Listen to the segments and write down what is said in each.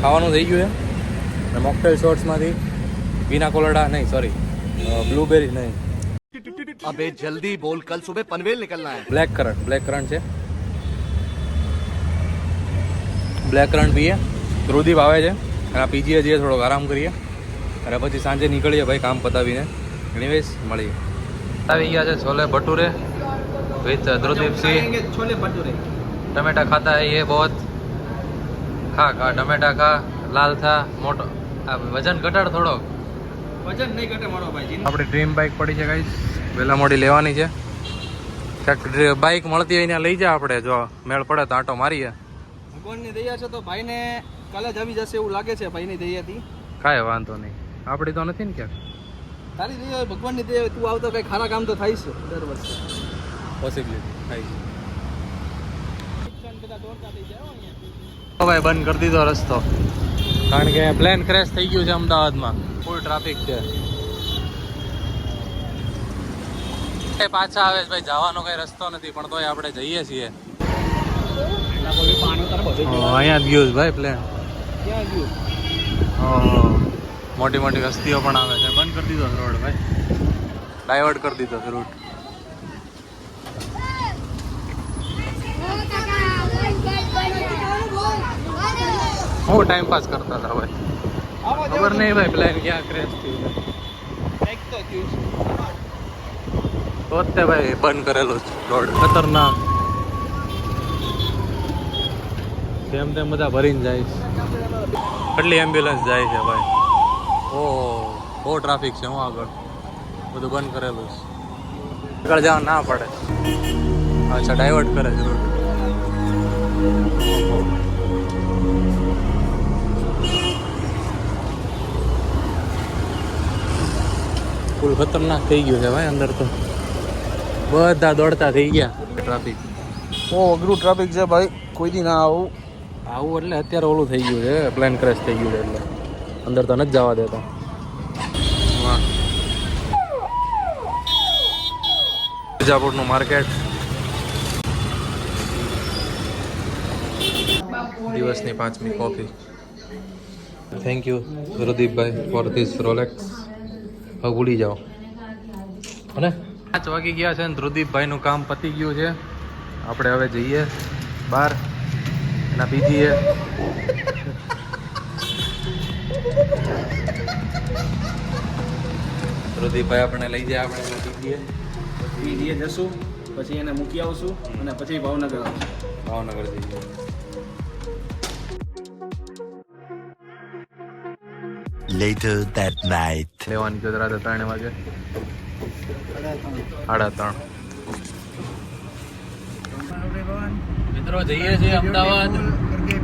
ખાવાનું થઈ ગયું છે અને મોકટેલ શોર્ટ્સમાંથી વિના કોલડા નહીં, સોરી બ્લૂબેરી નહીં, अबे जल्दी बोल, कल सुबह पनवेल निकलना है। બ્લેક કરંટ છે. બ્લેક કરંટ પીએ, ધ્રુદીપ આવે છે અને આ પીજીએ જઈએ, થોડોક આરામ કરીએ અને પછી સાંજે નીકળીએ ભાઈ કામ પતાવીને. એનીવેઝ મળીએ. આવી ગયા છે છોલે ભટુરે વિથ ધ્રુદીપ સિંહ. छोले भटूरे टमाटा खाता है ये बहुत. खा टमाटा खा, लाल था मोटो. વજન ઘટાડ થોડોક. वजन नहीं घटे मारो भाई। આપણી ડ્રીમ બાઇક પડી છે ગાઈસ, વહેલા મોડી લેવાની છે. ક્યાંક બાઇક મળતી હોય ત્યાં લઈ જા, આપણે જો મેળ પડે તો આંટો મારીએ. ભગવાનની દયા છે તો ભાઈને કાલે જ આવી જશે એવું લાગે છે ભાઈની દયાથી. કાંઈ વાંધો નહીં, આપણી તો નથી ને ક્યાંક. તારી દયા હોય, ભગવાનની દયા હોય, તું આવતો કઈ ખારા કામ તો થાય છે દર વર્ષે. પોસિબિલિટી થાય છે. બધા દોડતા થઈ જાય અહીંયા. ભાઈ બંધ કરી દીધો રસ્તો, કારણ કે પ્લેન ક્રેશ થઈ ગયું છે અમદાવાદમાં. ફૂલ ટ્રાફિક છે. પાછા આવે છે ભાઈ, જવાનો કઈ રસ્તો નથી પણ તોય આપણે જઈએ છીએ. અહીંયા જ ગયું ભાઈ પ્લેન. ક્યાં ગયું? મોટી મોટી વસ્તીઓ પણ આવે છે. બંધ કરી દીધો રોડ ભાઈ, ડાયવર્ટ કરી દીધો રૂટ. હું ટાઈમ પાસ કરતા હતા ભાઈ, ખબર નહીં ભાઈ પ્લેન ક્યાં ક્રેશ થયું. તો જ તે ભાઈ બંધ કરેલો છે રોડ, ખતરનાક. તેમ તેમ બધા ભરીને જાય છે. કેટલી એમ્બ્યુલન્સ જાય છે ભાઈ. ઓહ બહુ ટ્રાફિક છે. હું આગળ બધું બંધ કરેલું છે, આગળ જવા ના પડે. અચ્છા ડાયવર્ટ કરે છે રોડ. ફૂલ ખતરનાક થઈ ગયું છે ભાઈ અંદર તો. બધા દોડતા થઈ ગયા. ટ્રાફિક ઓ અઘરું ટ્રાફિક છે ભાઈ, કોઈ દી ના આવું. આવું એટલે અત્યારે ઓલું થઈ ગયું છે, પ્લેન ક્રેશ થઈ ગયું છે એટલે અંદર તો નથી જવા દેતા. વાહ, બીજાપુરનું માર્કેટ. દિવસની 5મી કોફી. થેન્ક યુ ગુરુદીપભાઈ ફોર ધીસ રોલેક્સ. હવે ભૂલી જાઓ. અને 5 વાગી ગયા છે ને ધ્રુદીપભાઈનું કામ પતી ગયું છે. આપણે હવે જઈએ બહાર એના પીજીએ. ધ્રુદીપભાઈ આપણે લઈ જાય આપણે પીજીએ. પીજીએ જશું, પછી એને મૂકી આવશું અને પછી ભાવનગર આવશું. ભાવનગર જઈએ. Later that night. લેવાની તો રાતે 3 વાગે, 3:30. મિત્રો જઈએ છીએ અમદાવાદ.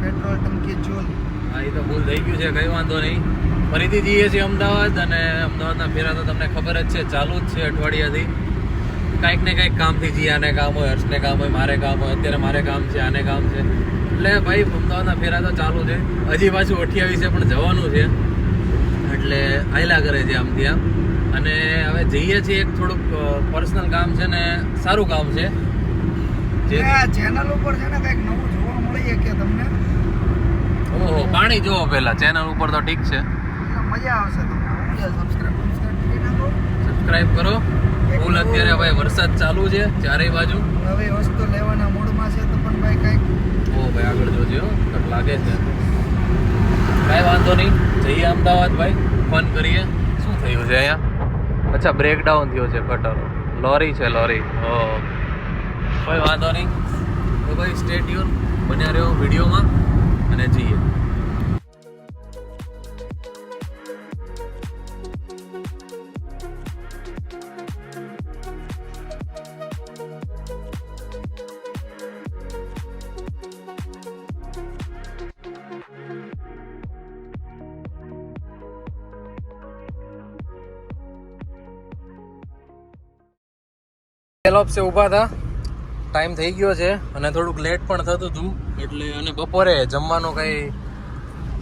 પેટ્રોલ ટંકી ચૂલ. હા એ તો ભૂલ થઈ ગયું છે, કંઈ વાંધો નહીં. ફરીથી જઈએ છીએ અમદાવાદ. અને અમદાવાદના ફેરા તો તમને ખબર જ છે, ચાલુ જ છે અઠવાડિયાથી. કાંઈક ને કાંઈક કામથી જઈએ. આને કામ હોય, હર્ષને કામ હોય, મારે કામ હોય, અત્યારે મારે કામ છે, આને કામ છે. એટલે ભાઈ અમદાવાદના ફેરા તો ચાલુ છે. હજી પાછું 28 પણ જવાનું છે, એટલે આયલા કરે છે આમથી આમ. અને હવે જઈએ છીએ, એક થોડુંક પર્સનલ કામ છે ને સારું કામ છે. જે ચેનલ ઉપર છે ને કંઈક નવું જોવા મળી કે તમને. ઓહો, પાણી જોવો પહેલા. ચેનલ ઉપર તો ઠીક છે, મજા આવશે તમને. સબસ્ક્રાઇબ કરો. ફૂલ અત્યારે ભાઈ વરસાદ ચાલુ છે ચારેય બાજુ. નવી વસ્તુ લેવાના મૂડમાં છે તો પણ ભાઈ કંઈક. ઓ ભાઈ આગળ જોજો, તક લાગે છે. કાંઈ વાંધો નહીં, જઈએ અમદાવાદ ભાઈ, ફન કરીએ. શું થયું છે અહીંયા? અચ્છા બ્રેકડાઉન થયો છે કટરો. લોરી છે લોરી. ઓ કોઈ વાંધો નહીં. તો ભાઈ સ્ટે ટ્યુન, બન્યા રહ્યો વિડીયોમાં અને જઈએ. સે ઊભા હતા, ટાઈમ થઈ ગયો છે અને થોડુંક લેટ પણ થતું હતું એટલે. અને બપોરે જમવાનો કંઈ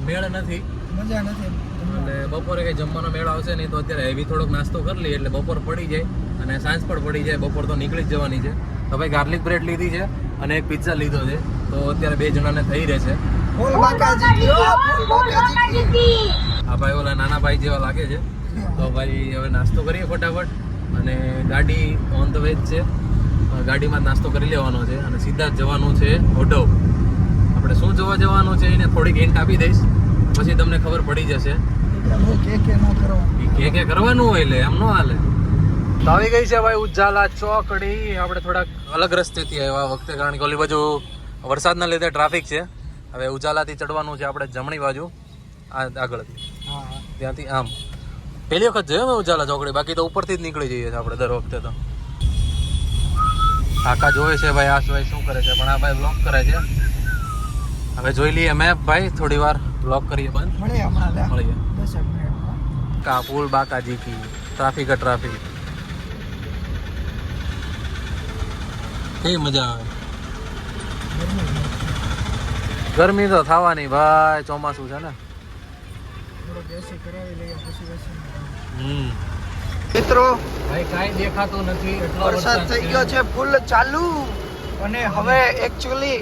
મેળ નથી, મજા નથી. એટલે બપોરે કંઈ જમવાનો મેળ આવશે નહીં. તો અત્યારે હેવી થોડોક નાસ્તો કરી લઈએ એટલે બપોર પડી જાય અને સાંજ પણ પડી જાય. બપોર તો નીકળી જ જવાની છે. તો ભાઈ ગાર્લિક બ્રેડ લીધી છે અને એક પિઝા લીધો છે. તો અત્યારે 2 જણાને થઈ રહે છે. ફૂલ બાકાજી કી હો, ફૂલ બાકાજી કી. આ ભાઈ ઓલા નાના ભાઈ જેવા લાગે છે. તો ભાઈ હવે નાસ્તો કરીએ ફટાફટ, અને ગાડી ઓન ધ વે જ છે. ગાડીમાં જ નાસ્તો કરી લેવાનો છે અને સીધા જ જવાનું છે ઓઢવ. આપણે શું જોવા જવાનું છે એને થોડીક હિન્ટ આપી દઈશ, પછી તમને ખબર પડી જશે. કે ન કરવાનું. કે કરવાનું હોય એટલે એમ ન હાલે. તો આવી ગઈ છે ભાઈ ઉજાલા ચોકડી. આપણે થોડાક અલગ રસ્તેથી આવ્યા આ વખતે, કારણ કે ઓલી બાજુ વરસાદના લીધે ટ્રાફિક છે. હવે ઉજાલાથી ચડવાનું છે આપણે જમણી બાજુ, આગળથી. હા ત્યાંથી આમ પહેલી વખત જોયો મેં ઉજાલા ચોકડી, બાકી તો ઉપરથી જ નીકળી જઈએ છીએ આપણે દર વખતે. તો કાકા જોવે છે ભાઈ આ ભાઈ શું કરે છે, પણ આ ભાઈ બ્લોક કરે છે. હવે જોઈ લઈએ મેપ ભાઈ, થોડી વાર બ્લોક કરીએ બંધ. મળે હમણાં લે. મળીએ. 10 મિનિટમાં. का पुल बाकाजी की ट्रैफिक है ट्रैफिक. કઈ મજા આવે. ગરમી તો થવાની ભાઈ, ચોમાસું છે ને. થોડોક એસી કરાવી લઈએ પછી બેસીને. મિત્રો ભાઈ કાઈ દેખાતું નથી, એટલો વરસાદ થઈ ગયો છે ફૂલ ચાલુ, અને હવે એકચ્યુઅલી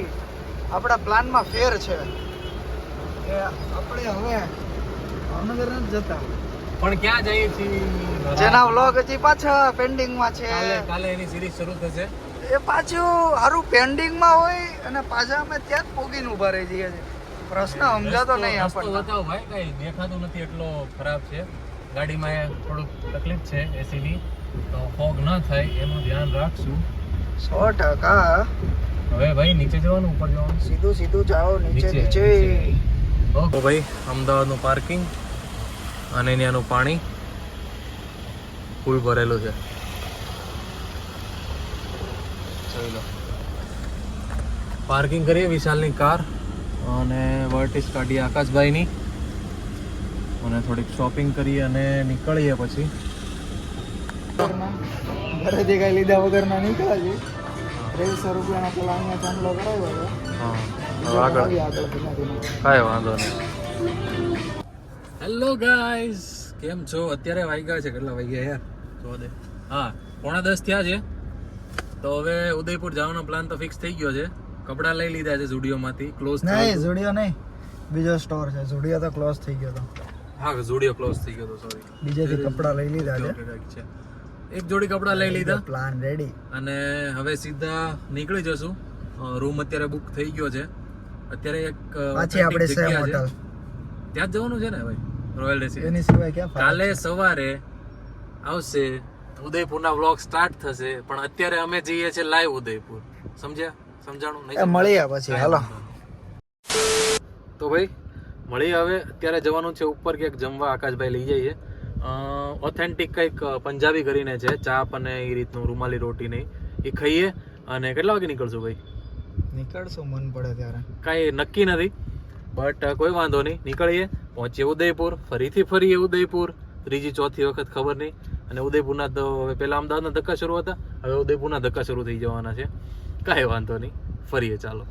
આપણા પ્લાનમાં ફેર છે કે આપણે હવે ભાવનગર નથી જતા. પણ ક્યાં જઈએ છીએ? જેના વ્લોગ હજી પાછા પેન્ડિંગમાં છે, કાલે એની સિરીઝ શરૂ થશે. એ પાછું હારું પેન્ડિંગમાં હોય અને પાછા અમે ત્યાં જ પોગીને ઊભા રહી જઈએ છીએ. પ્રશ્ન સમજાતો નહીં રસ્તો આપણને. બતાવો ભાઈ, કઈ દેખાતું નથી, એટલો ખરાબ છે. ગાડીમાં થોડુંક તકલીફ છે એસીની, તો ફોગ ન થાય એનું ધ્યાન રાખશું. 100%. હવે ભાઈ નીચે જવાનું, ઉપર જવાનું. સીધું સીધું જાઓ નીચે નીચે. ઓકે ભાઈ, અમદાવાદનું પાર્કિંગ અને ત્યાંનું પાણી ફૂલ ભરેલું છે. જોઈ લો. પાર્કિંગ કરીએ વિશાલની કાર, અને વર્ટિસ કાઢીએ આકાશભાઈની, અને થોડીક શોપિંગ કરીએ અને નીકળીએ પછી. ઘરેથી કઈ લીધા વગર ના નીકળ્યા છે. 2300 રૂપિયાનો પેલા અહીંયા ચાંદલો કરાવ્યો છે. હા, હવે આગળ કાંઈ વાંધો નહીં. હેલો ગાઈઝ, કેમ છો? અત્યારે વાગ્યા છે, કેટલા વાગ્યા યાર જોવા દે. હા, 9:45 થયા છે. તો હવે ઉદયપુર જવાનો પ્લાન તો ફિક્સ થઈ ગયો છે. કપડાં લઈ લીધા છે ઝુડિયોમાંથી. ક્લોઝ નહીં, ઝુડિયો નહીં, બીજો સ્ટોર છે. ઝુડિયો તો ક્લોઝ થઈ ગયો હતો. હા, ઝુડિયો ક્લોઝ થઈ ગયો તો સોરી. બીજેથી કપડાં લઈ લીધા છે. એક જોડી કપડાં લઈ લીધા પ્લાન રેડી. અને હવે સીધા નીકળી જશું. રૂમ અત્યારે બુક થઈ ગયો છે. અત્યારે એક પાછી આપણે સેમ જગ્યા છે, હોટલ ત્યાં જ જવાનું છે ને ભાઈ, રોયલ રેસિડેન્સી. એની સિવાય ક્યાં ફરક કાલે છે? સવારે આવશે ઉદયપુરના વ્લોગ સ્ટાર્ટ થશે, પણ અત્યારે અમે જઈએ છીએ લાઈવ ઉદયપુર. સમજ્યા? સમજાણું નહીં? મળીએ પછી. હાલો તો ભાઈ મળીએ. હવે અત્યારે જવાનું છે ઉપર ક્યાંક જમવા. આકાશભાઈ લઈ જઈએ. ઓથેન્ટિક કંઈક પંજાબી કરીને છે, ચાપ અને એ રીતનું રૂમાલી રોટી નહીં, એ ખાઈએ. અને કેટલા વાગે નીકળશું ભાઈ? નીકળશું મન પડે ત્યારે. કાંઈ નક્કી નથી, બટ કોઈ વાંધો નહીં, નીકળીએ. પહોંચીએ ઉદયપુર, ફરીથી ફરીએ ઉદયપુર, ત્રીજી ચોથી વખત ખબર નહીં. અને ઉદયપુરના તો હવે પહેલાં અમદાવાદના ધક્કા શરૂ હતા, હવે ઉદયપુરના ધક્કા શરૂ થઈ જવાના છે. કાંઈ વાંધો નહીં, ફરીએ. ચાલો.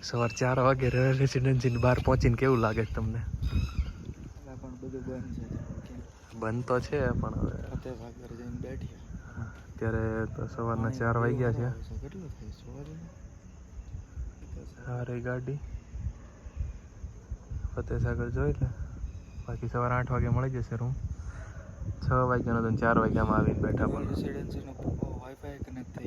સવાર 4 વાગે રોયલ રેસિડેન્સીની બહાર પહોંચીને કેવું લાગે છે તમને? પણ બધું બંધ છે. બંધ તો છે, પણ હવે ફતેહસાગર જઈને બેઠી. અત્યારે તો સવારના 4 વાગ્યા છે. કેટલું થાય સવારે? સારી ગાડી ફતેહસાગર જોઈ લે, બાકી સવારે 8 વાગે મળી જશે રૂમ. 6 વાગ્યાનો તો 4 વાગ્યામાં આવીને બેઠા. પણ રેસિડેન્સીનો વાઈફાઈ કનેક્ટ થઈ